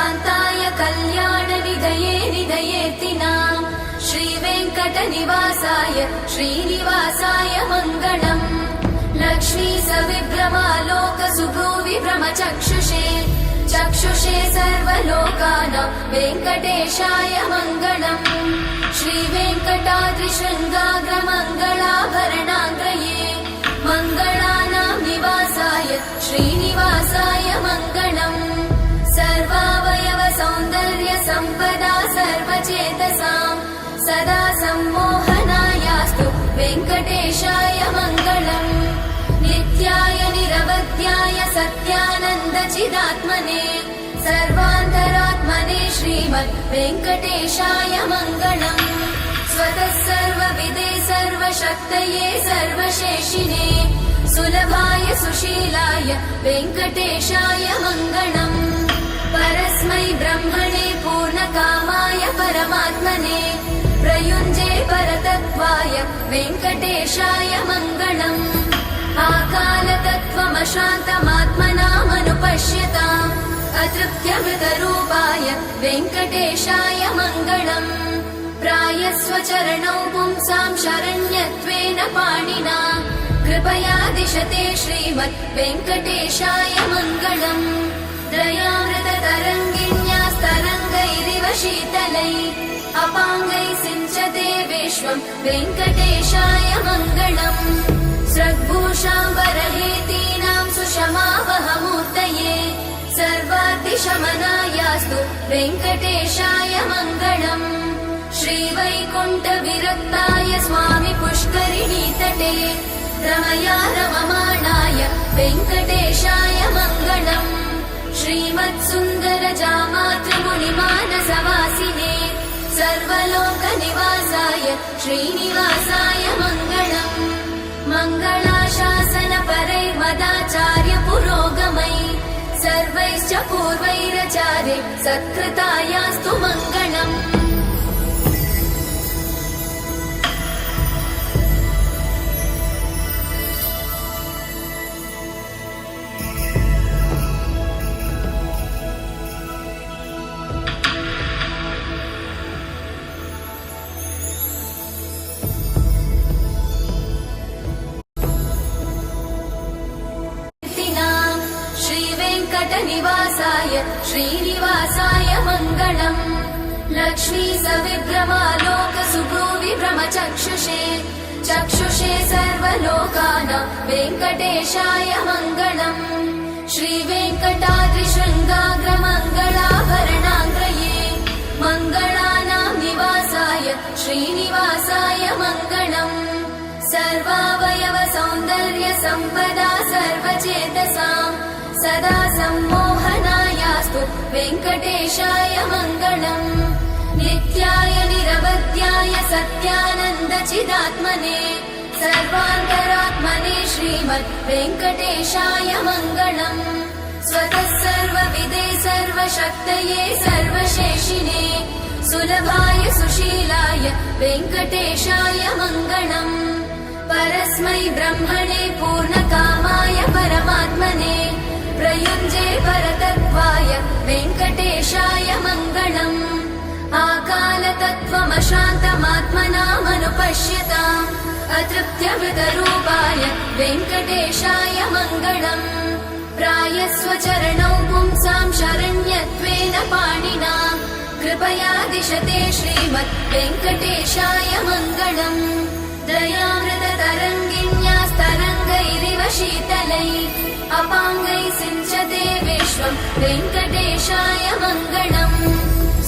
कान्ताय कल्याणनिधये निधयेऽर्तिनाम् श्रीवेङ्कटनिवासाय श्रीनिवासाय मङ्गलम् लक्ष्मी सविभ्रमालोकसुभ्रूविभ्रमचक्षुषे चक्षुषे सर्वलोकानां वेङ्कटेशाय मङ्गलम् श्रीवेङ्कटाद्रिशृङ्गाग्रमङ्गलाभरणाङ्ग्रये मङ्गलानां निवासाय श्रीनिवासाय मङ्गलम् सर्वावयव सौन्दर्य सम्पदा सर्वचेतसां सदा सम्मोहनायास्तु वेङ्कटेशाय मङ्गलम् नित्याय निरवध्याय सत्यानन्दचिदात्मने सर्वान्तरात्मने श्रीमद् वेङ्कटेशाय मङ्गलम् स्वतः सर्वविदे सर्वशक्तये सर्वशेषिने सुलभाय सुशीलाय वेङ्कटेशाय मङ्गलम् परस्मै ब्रह्मणे पूर्णकामाय परमात्मने प्रयुञ्जे परतत्त्वाय वेङ्कटेशाय मङ्गलम् आकालतत्त्वमशान्तमात्मनामनुपश्यताम् अतृप्त्यमृतरूपाय वेङ्कटेशाय मङ्गलम् प्रायस्वचरणौ पुंसां शरण्यत्वेन पाणिना कृपया दिशते श्रीमद् वेङ्कटेशाय मङ्गलम् दयामृततरङ्गिण्यास्तरङ्गैरिव शीतलैः अपाङ्गैः सिञ्चते विश्वं वेङ्कटेशाय मङ्गलम् स्रग्भूषाम्बरहेतीनां सुषमावहमूर्तये सर्वाद्रिशमनायास्तु वेङ्कटेशाय मङ्गलम् श्रीवैकुण्ठविरक्ताय स्वामि पुष्करिणीतटे रमया रममाणाय वेङ्कटेशाय मङ्गलम् श्रीमत्सुन्दरजामातृमुनिमानसवासिने सर्वलोकनिवासाय श्रीनिवासाय मङ्गलम् मङ्गलाशासनपरैर्मदाचार्य पुरोगमैः सर्वैश्च पूर्वैरचार्य सत्कृतायास्तु मङ्गलम् निवासाय श्रीनिवासाय मङ्गलम् लक्ष्मी सविभ्रमालोकसुभ्रूविभ्रमचक्षुषे चक्षुषे सर्वलोकानां वेङ्कटेशाय मङ्गलम् श्रीवेङ्कटाद्रिशृङ्गाग्रमङ्गलाभरणाङ्ग्रये मङ्गलानां निवासाय श्रीनिवासाय मङ्गलम् सर्वावयव सौन्दर्य सम्पदा सर्वचेतसां सदा सम्मोहनायास्तु वेङ्कटेशाय मङ्गलम् नित्याय निरवध्याय सत्यानन्दचिदात्मने सर्वान्तरात्मने श्रीमद् वेङ्कटेशाय मङ्गलम् स्वतः सर्वविदे सर्वशक्तये सर्वशेषिने सुलभाय सुशीलाय वेङ्कटेशाय मङ्गलम् परस्मै ब्रह्मणे पूर्णकामाय परमात्मने प्रयुञ्जे परतत्त्वाय वेङ्कटेशाय मङ्गलम् आकालतत्त्वमशान्तमात्मनामनुपश्यताम् अतृप्त्यमृतरूपाय वेङ्कटेशाय मङ्गलम् प्रायस्वचरणौ पुंसां शरण्यत्वेन पाणिना कृपया दिशते श्रीमद् वेङ्कटेशाय मङ्गलम् दयामृततरङ्गिण्यास्तरङ्गैरिव शीतलैः अपाङ्गैः सिञ्चते विश्वं वेङ्कटेशाय मङ्गलम्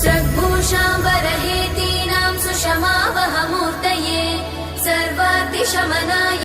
स्रग्भूषाम्बरहेतीनां सुषमावहमूर्तये सर्वाद्रिशमनाय